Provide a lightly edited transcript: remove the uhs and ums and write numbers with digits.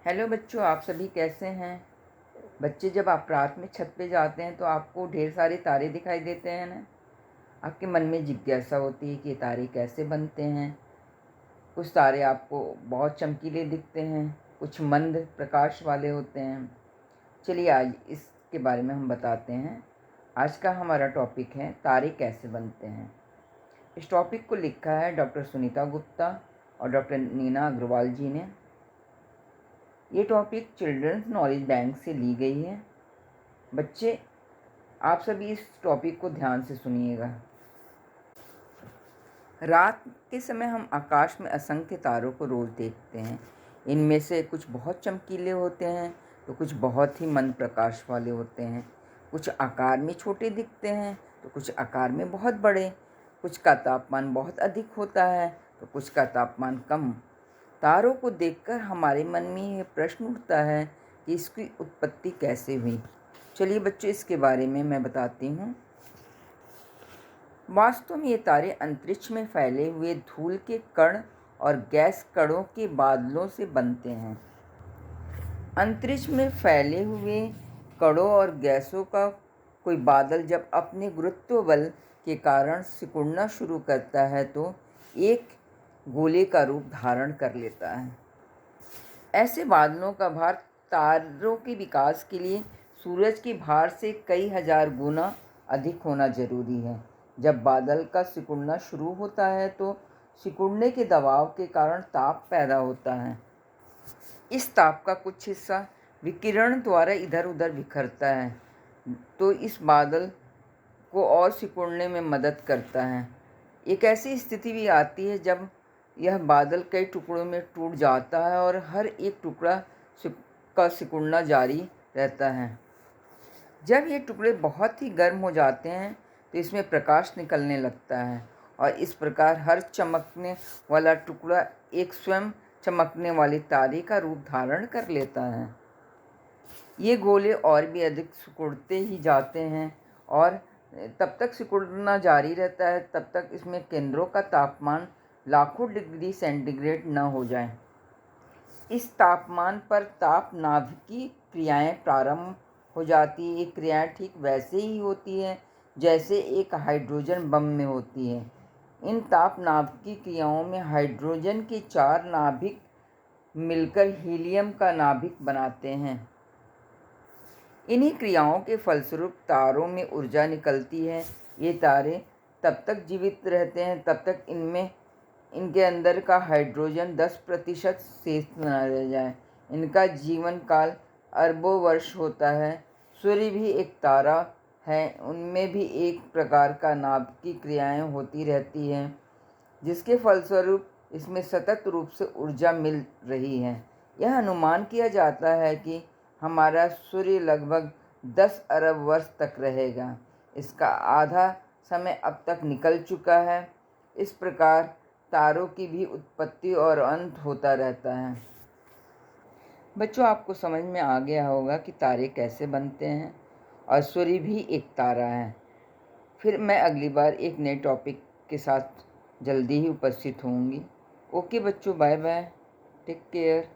Hello बच्चों, आप सभी कैसे हैं। बच्चे, जब आप रात में छत पे जाते हैं तो आपको ढेर सारे तारे दिखाई देते हैं ना। आपके मन में जिज्ञासा होती है कि ये तारे कैसे बनते हैं। कुछ तारे आपको बहुत चमकीले दिखते हैं, कुछ मंद प्रकाश वाले होते हैं। चलिए आज इसके बारे में हम बताते हैं। आज का हमारा टॉपिक है तारे कैसे बनते हैं। इस टॉपिक को लिखा है डॉक्टर सुनीता गुप्ता और डॉक्टर नीना अग्रवाल जी ने। ये टॉपिक चिल्ड्रंस नॉलेज बैंक से ली गई है। बच्चे, आप सभी इस टॉपिक को ध्यान से सुनिएगा। रात के समय हम आकाश में असंख्य तारों को रोज़ देखते हैं। इनमें से कुछ बहुत चमकीले होते हैं तो कुछ बहुत ही मंद प्रकाश वाले होते हैं। कुछ आकार में छोटे दिखते हैं तो कुछ आकार में बहुत बड़े। कुछ का तापमान बहुत अधिक होता है तो कुछ का तापमान कम। तारों को देखकर हमारे मन में यह प्रश्न उठता है कि इसकी उत्पत्ति कैसे हुई। चलिए बच्चों, इसके बारे में मैं बताती हूँ। वास्तव में ये तारे अंतरिक्ष में फैले हुए धूल के कण और गैस कणों के बादलों से बनते हैं। अंतरिक्ष में फैले हुए कणों और गैसों का कोई बादल जब अपने गुरुत्व बल के कारण सिकुड़ना शुरू करता है तो एक गोले का रूप धारण कर लेता है। ऐसे बादलों का भार तारों के विकास के लिए सूरज के भार से कई हजार गुना अधिक होना जरूरी है। जब बादल का सिकुड़ना शुरू होता है तो सिकुड़ने के दबाव के कारण ताप पैदा होता है। इस ताप का कुछ हिस्सा विकिरण द्वारा इधर उधर बिखरता है तो इस बादल को और सिकुड़ने में मदद करता है। एक ऐसी स्थिति भी आती है जब यह बादल कई टुकड़ों में टूट जाता है और हर एक टुकड़ा का सिकुड़ना जारी रहता है। जब ये टुकड़े बहुत ही गर्म हो जाते हैं तो इसमें प्रकाश निकलने लगता है और इस प्रकार हर चमकने वाला टुकड़ा एक स्वयं चमकने वाली तारे का रूप धारण कर लेता है। ये गोले और भी अधिक सिकुड़ते ही जाते हैं और तब तक सिकुड़ना जारी रहता है तब तक इसमें केंद्रों का तापमान लाखों डिग्री सेंटीग्रेड न हो जाए। इस तापमान पर ताप नाभिकीय क्रियाएं प्रारंभ हो जाती है। ये क्रियाएं ठीक वैसे ही होती हैं जैसे एक हाइड्रोजन बम में होती है। इन ताप नाभिकीय क्रियाओं में हाइड्रोजन के 4 नाभिक मिलकर हीलियम का नाभिक बनाते हैं। इन्हीं क्रियाओं के फलस्वरूप तारों में ऊर्जा निकलती है। ये तारे तब तक जीवित रहते हैं तब तक इनके अंदर का हाइड्रोजन 10% शेष न रह जाए। इनका जीवन काल अरबों वर्ष होता है। सूर्य भी एक तारा है, उनमें भी एक प्रकार का नाभिकीय क्रियाएं होती रहती हैं जिसके फलस्वरूप इसमें सतत रूप से ऊर्जा मिल रही है। यह अनुमान किया जाता है कि हमारा सूर्य लगभग 10 अरब वर्ष तक रहेगा। इसका आधा समय अब तक निकल चुका है। इस प्रकार तारों की भी उत्पत्ति और अंत होता रहता है। बच्चों, आपको समझ में आ गया होगा कि तारे कैसे बनते हैं और सूर्य भी एक तारा है। फिर मैं अगली बार एक नए टॉपिक के साथ जल्दी ही उपस्थित होंगी। ओके बच्चों, बाय बाय, टेक केयर।